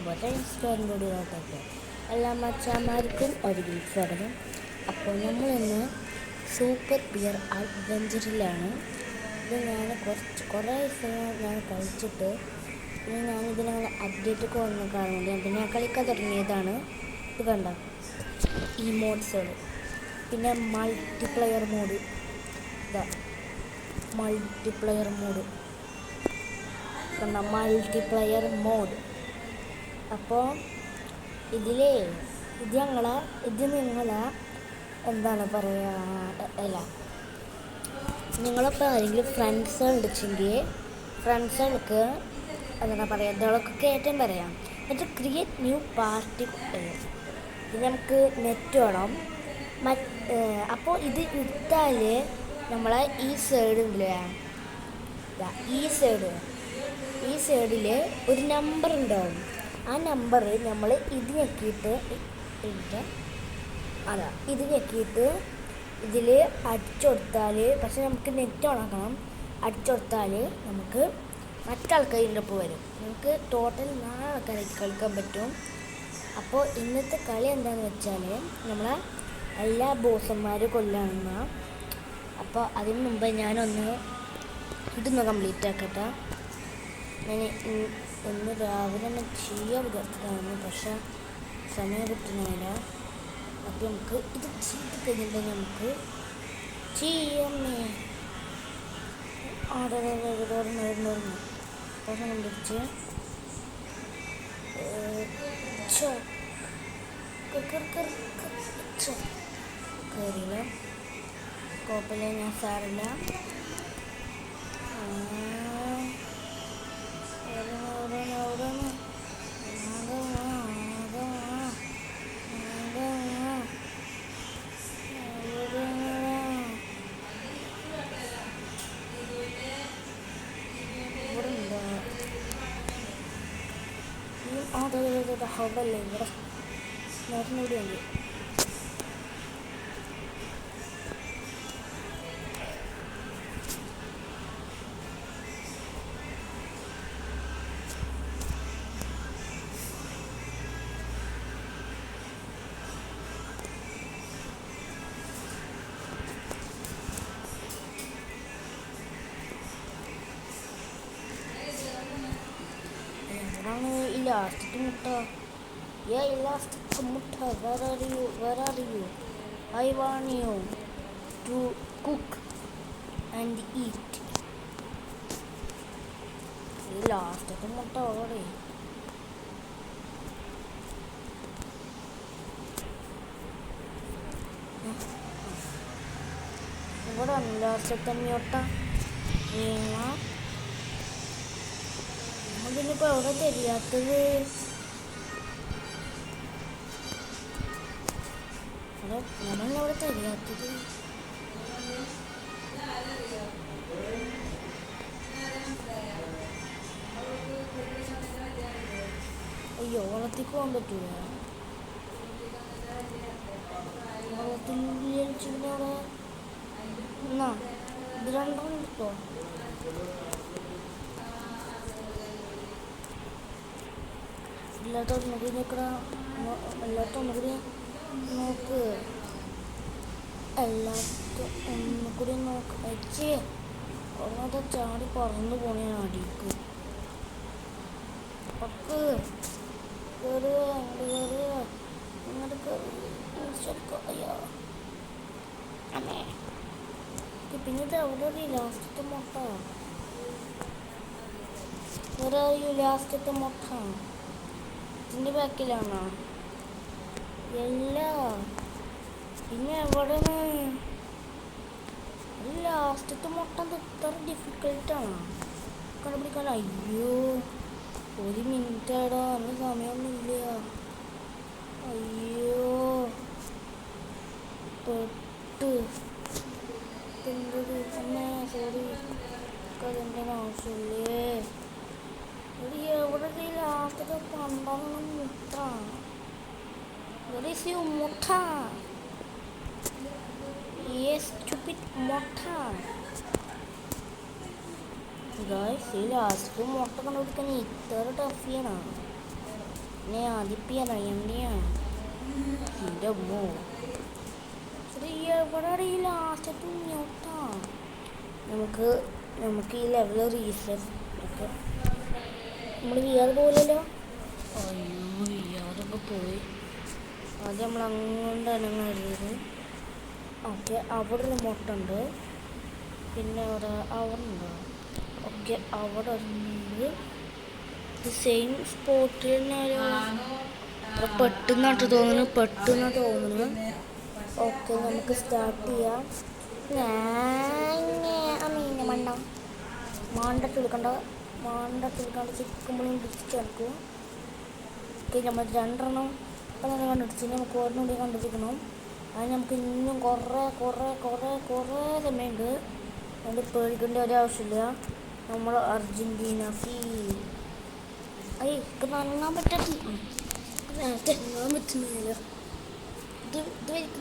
പോലെ ഇൻസ്റ്റാറിനോട് കേട്ടോ എല്ലാ മച്ചാന്മാർക്കും ഒരു സ്വാഗതം. അപ്പോൾ നമ്മളിന്ന് സൂപ്പർ ബിയർ അഡ്വഞ്ചറിലാണ്. ഇത് ഞാൻ കുറേ ദിവസം ഞാൻ കളിച്ചിട്ട് പിന്നെ ഞാനിതിനങ്ങനെ അപ്ഡേറ്റ് വന്ന കാരണം പിന്നെ ഞാൻ കളിക്കാൻ തുടങ്ങിയതാണ്. ഇത് കണ്ട ഈ മോഡ്സുകൾ, പിന്നെ മൾട്ടിപ്ലെയർ മോഡ്, ഇതാ മൾട്ടിപ്ലെയർ മോഡ് കണ്ട മൾട്ടിപ്ലെയർ മോഡ്. അപ്പോൾ ഇത് നിങ്ങളെ എന്താണ് പറയുക, അല്ല നിങ്ങളൊക്കെ ആരെങ്കിലും ഫ്രണ്ട്സ് ഉണ്ടെങ്കിൽ ഫ്രണ്ട്സുകൾക്ക് എന്താണ് പറയുക, ഇതൊക്കെ കയറ്റം പറയാം. എന്നിട്ട് ക്രിയേറ്റ് ന്യൂ പാർട്ടി. ഇത് നമുക്ക് നെറ്റ് വേണം. അപ്പോൾ ഇത് ഇട്ടാൽ നമ്മളെ ഈ സൈഡ് ഉണ്ടല്ലേ, ഈ സൈഡിൽ ഒരു നമ്പർ ഉണ്ടാവും. ആ നമ്പർ നമ്മൾ ഇത് ഞെക്കിയിട്ട് ഇതിൽ അടിച്ചുകൊടുത്താൽ, പക്ഷെ നമുക്ക് നെറ്റ് ഓണാക്കണം. അടിച്ചുകൊടുത്താൽ നമുക്ക് മറ്റാൾക്കാരിൻ്റെ ഒപ്പം വരും. നമുക്ക് ടോട്ടൽ 4 ആൾക്കാരായിട്ട് കളിക്കാൻ പറ്റും. അപ്പോൾ ഇന്നത്തെ കളി എന്താണെന്ന് വെച്ചാൽ നമ്മളെ എല്ലാ ബോസന്മാരും കൊല്ലാണെന്ന. അപ്പോൾ അതിന് മുമ്പ് ഞാനൊന്ന് ഇതൊന്ന് കംപ്ലീറ്റ് ആക്കട്ടെ. ഞാൻ ഇന്ന് രാവിലെ തന്നെ ചെയ്യാൻ വിചാരിച്ചതാണ്, പക്ഷെ സമയം കിട്ടുന്നില്ല. അപ്പോൾ നമുക്ക് ഇത് ചെയ്ത് കഴിഞ്ഞിട്ട് നമുക്ക് ചെയ്യാമേ. കണ്ടിച്ച് കയറിയില്ല, കുഴപ്പമില്ല, ഞാൻ സാറില്ല. ഹൗഡല്ലേ ഇവിടെ നേരം കൂടിയുണ്ട്. ഈ ലാസ്റ്റത്തെ മുട്ട, ലാസ്റ്റത്തെ മുട്ട, where are you? I want you to cook and eat. ഈ ലാസ്റ്റത്തെ മുട്ട ഓടെ ഇവിടെ ലാസ്റ്റത്തെ മുട്ട. നമുക്കിനിപ്പോൾ എവിടെ தெரியாത്തത്? നമ്മളവിടെ தெரியாത്തത്. അയ്യോ, വെള്ളത്തേക്ക് പോകാൻ പറ്റൂല. വെള്ളത്തിൽ അവിടെ എന്നാ ഇത് രണ്ടെണ്ണം കിട്ടോ? എല്ലാത്തും ഒന്നുകൂടി നോക്കണ, എല്ലാത്തും ഒന്നുകൂടി നോക്ക്, എല്ലാത്തും ഒന്നുകൂടി നോക്ക്. അച്ഛേ ഒന്നത്തെ ചാടി പറന്നു പോണേ അടിക്ക്. പക്ക് കയറുക, അങ്ങോട്ട് കയറുക. അയ്യോ അമ്മേ. പിന്നെ ഇത് അവിടെ ലാസ്റ്റത്തെ മുട്ട. വേറെ ലാസ്റ്റത്തെ മുട്ട ഇതിൻ്റെ ബാക്കിലാണോ? എല്ലാ പിന്നെ എവിടെ ലാസ്റ്റത്തെ മുട്ട ഇത്ര ഡിഫിക്കൽട്ടാണ് കണ്ടുപിടിക്കാൻ. അയ്യോ, 1 മിനിറ്റ് ആടാ, അന്ന് സമയമൊന്നുമില്ല. അയ്യോ പെട്ട് എന്തത് തന്നെ. സോറി, അതിൻ്റെ ആവശ്യമില്ലേ. എവിടെ ലാസ്റ്റത്തെ 12 മുട്ട? മുട്ട, stupid മുട്ട. ഗായ്സ്, ഈ ലാസ്റ്റ് മുട്ട കണ്ടുപിടിക്കാൻ ഇത്ര ടഫ് ചെയ്യണം. ഞാൻ അതിപ്പിയാനറിയണ്ടിയാണ് എൻ്റെ അമ്മോ എവിടെ ലാസ്റ്റത്തെ ഇങ്ങോട്ടാ നമുക്ക് ഈ ലെവൽ റീസെറ്റ് ഒക്കെ നമ്മൾ വീയാതെ പോലല്ലോ. അയ്യോ വീയാതൊക്കെ പോയി. ആദ്യം നമ്മൾ അങ്ങോട്ട് അനങ്ങരുത്. ഓക്കെ അവിടെ ഒരു മുട്ട ഉണ്ട്. പിന്നെ അവിടെ ഉണ്ടോ? ഓക്കെ അവിടെ ഉണ്ട്. ഇത് സെയിം സ്പോട്ടിൽ തന്നെ പെട്ടെന്നായിട്ട് തോന്നുന്നു. ഓക്കെ നമുക്ക് സ്റ്റാർട്ട് ചെയ്യാം. മാണ്ടത്തെടുക്കാണ്ട് ചിക്കുമ്പോഴും പിടിച്ചിട്ട് കിടക്കും. ഓക്കെ നമ്മൾ 2 ഇപ്പം തന്നെ കണ്ടുപിടിച്ച് നമുക്ക് ഒരെണ്ണം കൂടി കണ്ടുപിടിക്കണം. അതിന് നമുക്ക് ഇനിയും കുറേ സമയമുണ്ട്. അതിൻ്റെ പേടിക്കേണ്ട ഒരാവശ്യമില്ല. നമ്മൾ അർജൻറ്റീന ഇപ്പം നന്നാൻ പറ്റുന്നില്ല. ഇത്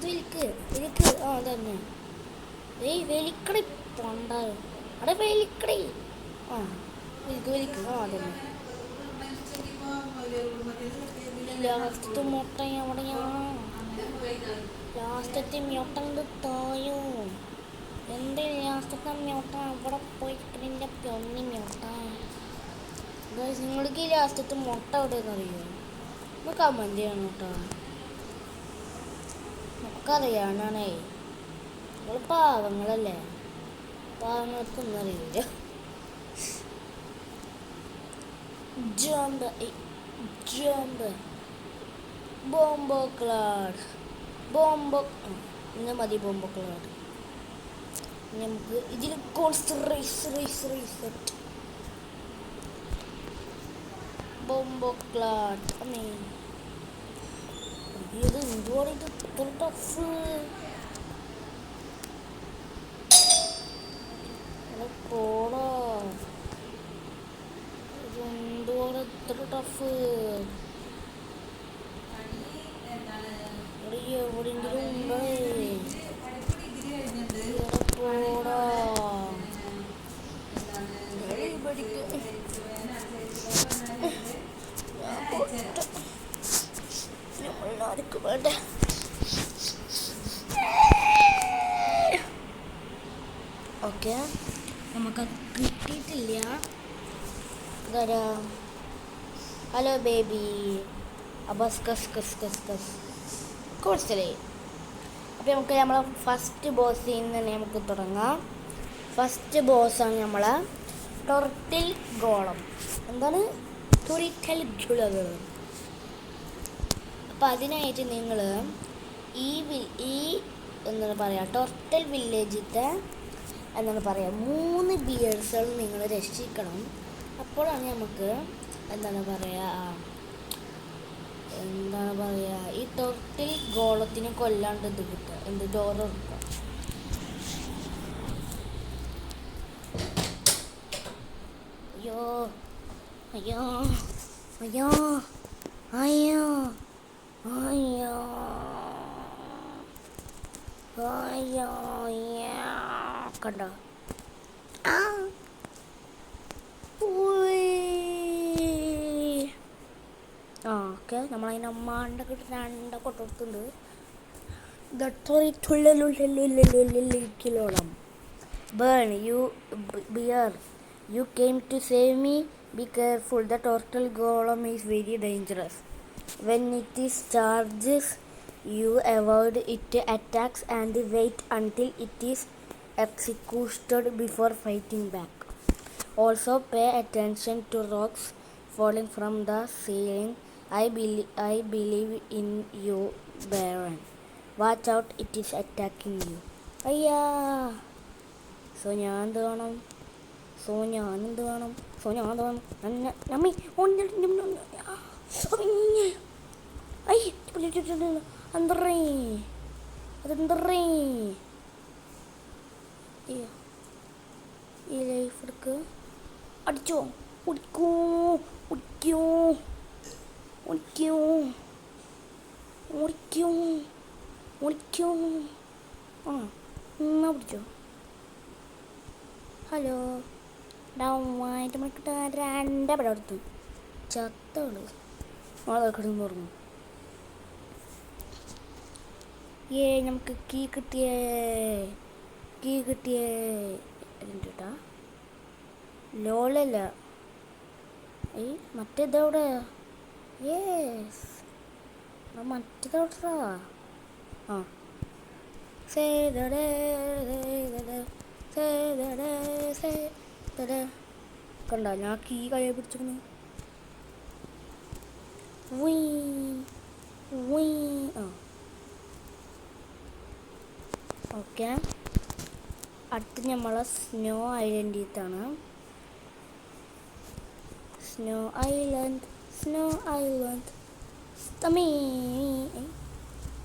വലിക്ക് അതന്നെ. വലിക്കടി പൊണ്ടായോ അവിടെ വലിക്കടി. വലിക്ക് അതന്നെ. ലാസ്റ്റത്തെ മുട്ട എവിടെയാണ്? ലാസ്റ്റത്തെ മുട്ട തായോ എൻ്റെ ലാസ്റ്റത്തെ മുട്ട അവിടെ പോയിട്ടിൻ്റെ പൊന്നി മുട്ട. നിങ്ങൾക്ക് ഈ ലാസ്റ്റത്തെ മുട്ട എവിടെയെന്ന് അറിയുമോ? നമുക്ക് കമൻറ്റ് ചെയ്യണം കേട്ടോ. നമുക്കറിയാനാണേ. നിങ്ങൾ പാവങ്ങളല്ലേ, പാവങ്ങൾക്കൊന്നും അറിയില്ല. ജമ്പ് ബോംബോ ക്ലാഡ് ഇന്ന് മതി. ബോംബോ ക്ലാഡ് നമുക്ക് ഇതിൽ റീസെറ്റ് ബോംബോ ക്ലാഡ്. ഇത് എന്തുവാണ് ഇത് ഇത്ര ടഫ്? പോടാ ഇതെന്തുവാണ് ഇത്ര ടഫ്? എവിടെയെങ്കിലും ഉണ്ടേ? പോടാ ആർക്കും വേണ്ട. ഓക്കെ നമുക്ക് കിട്ടിയിട്ടില്ല. ഇതാരാ? ഹലോ ബേബി അബസ് കുറച്ചല്ലേ. അപ്പോൾ നമുക്ക് നമ്മളെ ഫസ്റ്റ് ബോസിൽ നിന്ന് തന്നെ നമുക്ക് തുടങ്ങാം. ഫസ്റ്റ് ബോസാണ് നമ്മളെ ടോർട്ടിൽ ഗോളം. എന്താണ് ടോർട്ടിൽ ഗോളം? അപ്പോൾ അതിനായിട്ട് നിങ്ങൾ ഈ എന്താണ് പറയുക, ടോർട്ടൽ വില്ലേജിലത്തെ എന്താണ് പറയുക 3 ബിയേഴ്സുകൾ നിങ്ങൾ രക്ഷിക്കണം. അപ്പോഴാണ് നമുക്ക് എന്താണ് പറയുക ഈ ടോർട്ടിൽ ഗോളത്തിനെ കൊല്ലാണ്ട് ഇത് കിട്ടുക. എന്ത് ഡോർ കൊടുക്കുക. അയ്യോ കണ്ടോ? ഓക്കെ നമ്മളതിൻ്റെ അമ്മാണ്ട കിട്ടുന്ന കൊട്ടുകൊടുത്തുണ്ട്. Burn, you came to save me. Be careful, the turtle golem is very dangerous. When it is charges, you avoid its attacks and wait until it is executed before fighting back. Also pay attention to rocks falling from the ceiling. I believe in you, Baron. Watch out, it is attacking you. അയ്യാ ഞാൻ എന്ത് വേണം? നമ്മി അതെന്തറേ ഈ life എടുക്ക്. അടിച്ചോ? ഓടിക്കോ എന്നാ പിടിച്ചോ. ഹലോ ഡൗമായിട്ട് മണിക്കിട്ട് 2 പടം എടുത്തു ചത്തോളൂ. നാളെ കിടന്ന് ഉറങ്ങും. നമുക്ക് കീ കിട്ടിയേ എന്തുട്ടാ ലോളല്ല മറ്റേതവിടെ മറ്റേതവിടാ ആ കണ്ട ഞാൻ കീ കയ്യെ പിടിച്ചിരുന്നു. ഓക്കെ, അടുത്ത് നമ്മളെ സ്നോ ഐലൻഡിലാണ്. Snow island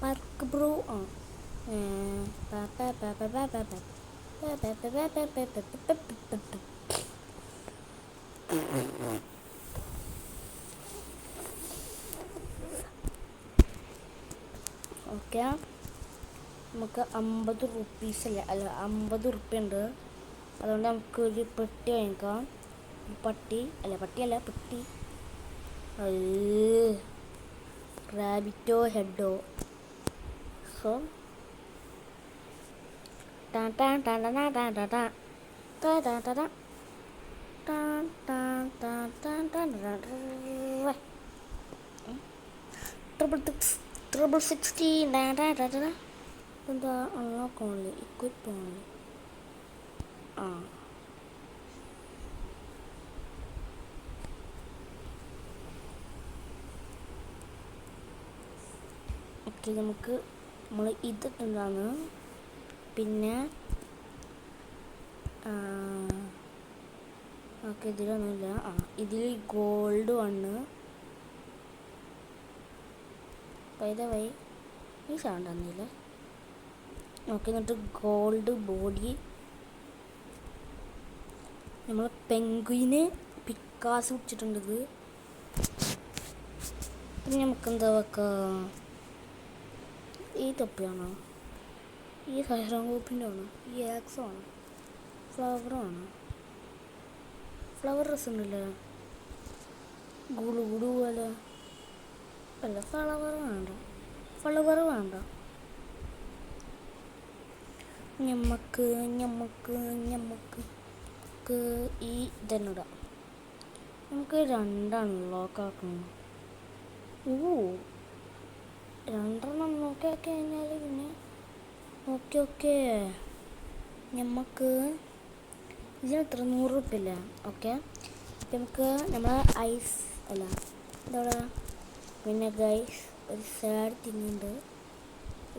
park bro. Okay, നമുക്ക് 50 റുപ്പീസ് അല്ല 50 ഉറുപ്പ്യ ഉണ്ട്. അതുകൊണ്ട് നമുക്ക് ഒരു പെട്ടി വാങ്ങിക്കാം. പട്ടിയല്ല പെട്ടി. റാബിറ്റോ ഹെഡോ. സോ ട്രിപ്പിൾ 60 എന്താ unlock only equip only. Okay, നമുക്ക് നമ്മൾ ഇതിട്ടുണ്ടാന്ന്. പിന്നെ ഓക്കെ, ഇതിലൊന്നുമില്ല. ഇതിൽ ഗോൾഡ് വണ്ണ് വൈ ഈ സൗണ്ട് ഒന്നുമില്ല. ഓക്കെ, എന്നിട്ട് ഗോൾഡ് ബോഡി. നമ്മൾ പെൻഗ്വിന് പിക്കാസ് പിടിച്ചിട്ടുണ്ട്. പിന്നെ നമുക്ക് എന്താ വെക്കാം? ഈ തൊപ്പിയാണോ? ഈ ഹൈറോൺ കോപ്പിൻ്റെ ആണോ? ഈ ആക്സോ ആണോ? ഫ്ലവറാണോ? ഫ്ലവർ ഡ്രസ് ഉണ്ടല്ലേ, ഗുളു പോലെ. അല്ല, ഫ്ലവർ വേണ്ട. ഞമ്മക്ക് ഈ ഇതന്നിടാം. നമുക്ക് 2 അൺലോക്ക് ആക്കണം. 2 അൺലോക്ക് ആക്കി കഴിഞ്ഞാൽ പിന്നെ ഓക്കെ ഞമ്മക്ക് ഇതിനെത്ര 100 റുപ്യ ഇല്ല. ഓക്കെ, അപ്പം നമുക്ക് നമ്മളെ ഐസ് അല്ല എന്താ. പിന്നെ ഗൈസ്, ഒരു സാഡ് തിങ് ഉണ്ട്.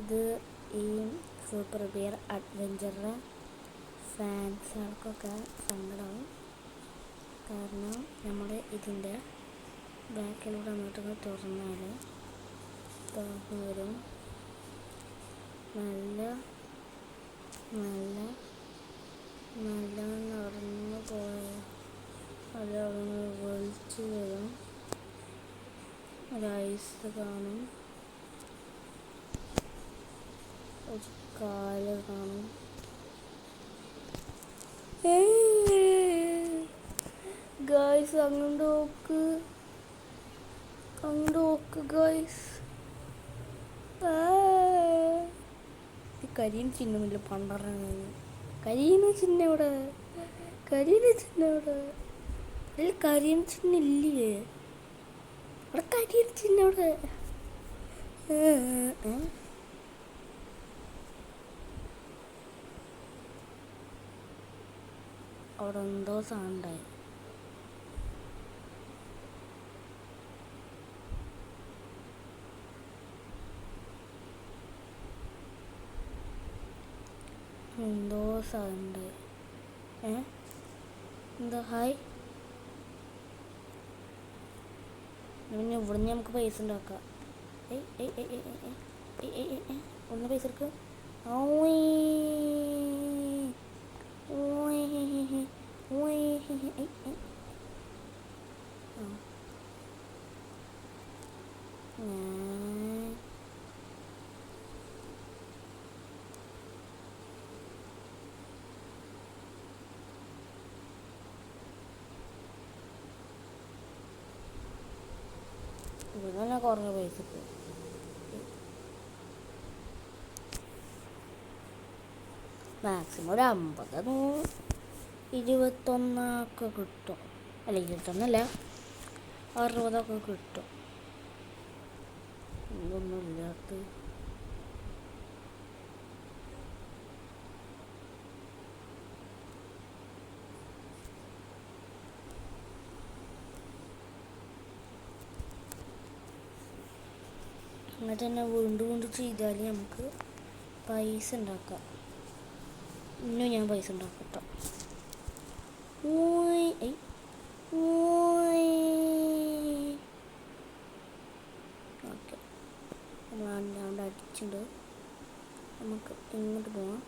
ഇത് ഈ സൂപ്പർ ബിയർ അഡ്വഞ്ചറുടെ ഫാൻസുകൾക്കൊക്കെ സങ്കടമാവും. കാരണം നമ്മൾ ഇതിൻ്റെ ബാക്കിലൂടെ അങ്ങോട്ടൊക്കെ തുറന്നാൽ വരും. നല്ല നടന്നു പോയ അത് അവിടെ വലിച്ചു വരും. ഒരു ഐസ് കാണും, ഒരു കാല് കാണും. ഗൈസ് അങ്ങോട്ട് നോക്ക് ഗൈസ്. കരിയും ചിഹ്നമില്ല. കരിയുന്ന ചിഹ്നം ഇവിടെ. അതിൽ കരിയും ചിഹ്നം ഇല്ലേ? അവിടെ കരിയും ചിഹ്നം അവിടെ. അവിടെ എന്തോ സൗണ്ടായി. എന്തോ സൗണ്ട്. എന്താ ഹായ്? പിന്നെ ഇവിടുന്ന് നമുക്ക് പൈസ ഉണ്ടാക്കാം. ഒന്ന് പൈസ എടുക്കുക. ഇങ്ങനെ കുറഞ്ഞ പൈസക്ക് മാക്സിമം ഒരു 50 21 കിട്ടും. അല്ല 21 60 കിട്ടും. ഇതൊന്നും ഇല്ലാത്ത അങ്ങനെ തന്നെ വീണ്ടും വീണ്ടും ചെയ്താൽ നമുക്ക് പൈസ ഉണ്ടാക്കാം. ഇന്നും ഞാൻ പൈസ ഉണ്ടാക്കാം കേട്ടോ. ഓക്കെ, നമ്മൾ അടിച്ചിട്ടുണ്ട്. നമുക്ക് ഇങ്ങോട്ട് പോവാം.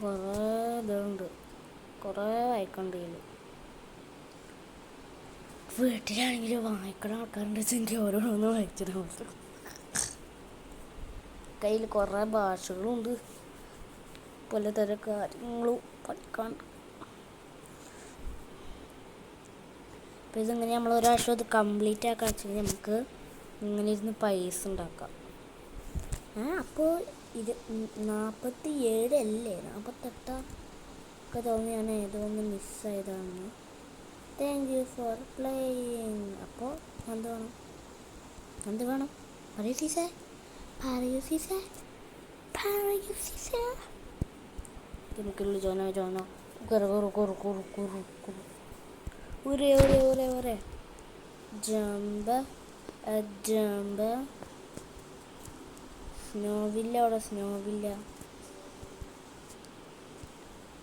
കുറേ ഇതുണ്ട്, കുറേ വായിക്കണ്ടില്ല. വീട്ടിലാണെങ്കിൽ വായിക്കണ ആൾക്കാരുടെ എനിക്ക് ഓരോന്ന് വായിച്ചിട്ട് പറ്റും. കയ്യിൽ കുറേ ഭാഷകളുണ്ട്, പലതരം കാര്യങ്ങളും പഠിക്കാണ്ട്. അപ്പോൾ ഇതിങ്ങനെ നമ്മൾ ഒരാഴ്ച ഇത് കംപ്ലീറ്റ് ആക്കാൻ വെച്ചാൽ നമുക്ക് ഇങ്ങനെ ഇരുന്ന് പൈസ ഉണ്ടാക്കാം. അപ്പോൾ ഇത് 47 അല്ലേ, 48 ഒക്കെ തോന്നി. ഞാൻ ഏതോന്ന് മിസ്സായതാണ്. Thank you for playing. അപ്പോൾ എന്ത് വേണം പറയൂ സീസേ. നമുക്കുള്ള ജോനോ ഒരേ ജമ്പ് സ്നോവില്ല. അവിടെ സ്നോവില്ല.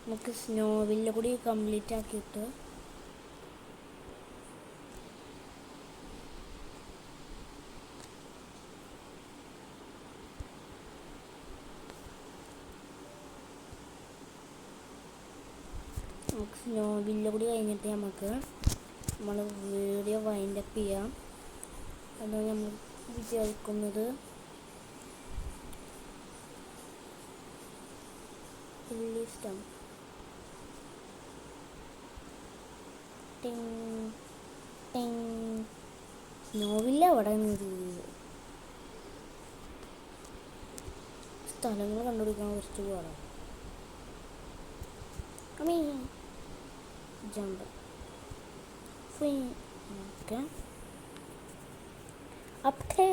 നമുക്ക് സ്നോവില്ല കൂടി കംപ്ലീറ്റ് ആക്കിയിട്ട് സ്നോവില്ല കൂടി കഴിഞ്ഞിട്ട് നമുക്ക് നമ്മൾ വീഡിയോ വൈൻഡപ്പ് ചെയ്യാം എന്നാണ് നമ്മൾ വിചാരിക്കുന്നത്. ഇഷ്ടം സ്നോവില്ല അവിടെ സ്ഥലങ്ങൾ കണ്ടുപിടിക്കാൻ കുറച്ച് പോകാം. Jump okay. അപ്പേ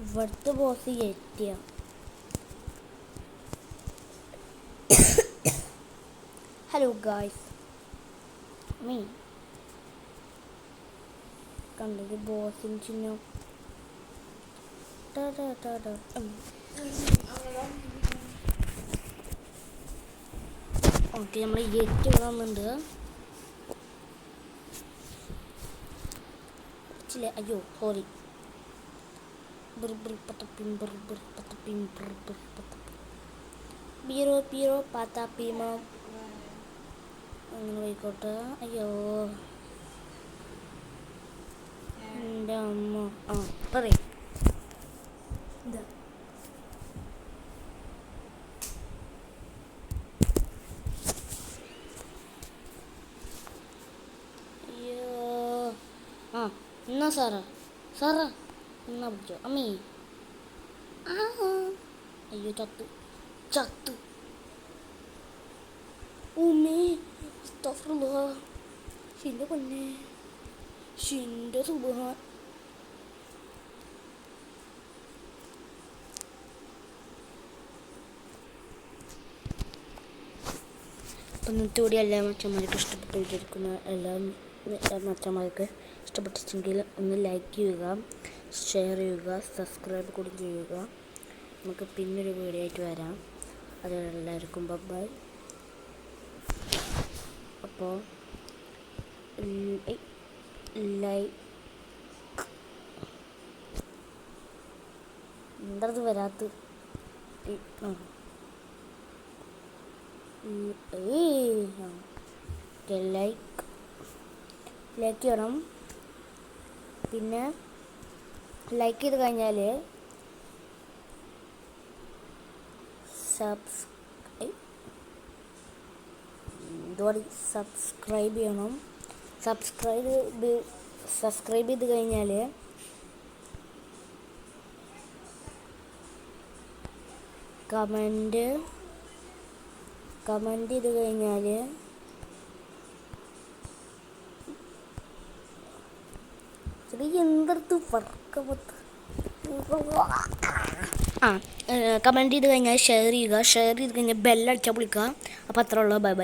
ഇവിടുത്തെ ബോസ് എത്തിയ ഹലോ ഗായ്സ്, കണ്ടത് ബോസിന് ചിഹ്നം. ഓക്കെ, നമ്മൾ എത്തി വന്നിട്ടുണ്ട്. അയ്യോ സോറി. പീറോ പാത്താപ്പീമോ അങ്ങനെ പോയിക്കോട്ടെ. അയ്യോ എൻ്റെ അമ്മ. പറയും അയ്യോ. എന്നാ സാറാ എന്നാ പിടിച്ചോ അമ്മീ. അയ്യോ ചത്ത് ഉമ്മേ. ഷിൻ്റെ പൊന്നെ, ഷിൻ്റെ സുബ്ഹാൻ. അപ്പം ഇന്നത്തെ കൂടി എല്ലാ മച്ചന്മാർക്കും ഇഷ്ടപ്പെട്ടു വിചാരിക്കുന്ന എല്ലാ മച്ചന്മാർക്ക് ഇഷ്ടപ്പെട്ടിട്ടുണ്ടെങ്കിൽ ഒന്ന് ലൈക്ക് ചെയ്യുക, ഷെയർ ചെയ്യുക, സബ്സ്ക്രൈബ് കൂടി ചെയ്യുക. നമുക്ക് പിന്നൊരു വീഡിയോ ആയിട്ട് വരാം. അതെല്ലാവർക്കും ബൈ. അപ്പോൾ ലൈക്ക് എന്തത് വരാത്ത ലൈക്ക് ചെയ്യണം. പിന്നെ ലൈക്ക് ചെയ്ത് കഴിഞ്ഞാൽ സബ്സ്ക്രൈബ് ചെയ്യണം. സബ്സ്ക്രൈബ് ചെയ്ത് കഴിഞ്ഞാൽ കമൻറ്റ് ചെയ്ത് കഴിഞ്ഞാൽ എന്തെടുത്ത് കമൻറ്റ് ചെയ്ത് കഴിഞ്ഞാൽ ഷെയർ ചെയ്ത് കഴിഞ്ഞാൽ ബെല്ലടിച്ചാൽ വിളിക്കുക. അപ്പോൾ അത്രേ ഉള്ളൂ. Bye bye.